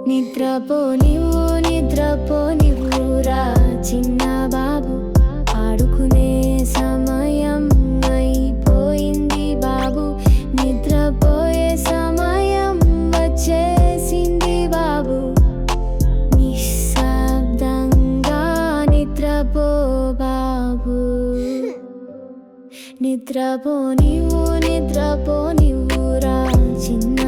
నిద్రపో నివ్వురా చిన్న బాబు, ఆడుకునే సమయం అయిపోయింది బాబు. నిద్రపోయే సమయం వచ్చేసింది బాబు. నిశ్శబ్దంగా నిద్రపో బాబు. నిద్రపో నివ్వురా చిన్న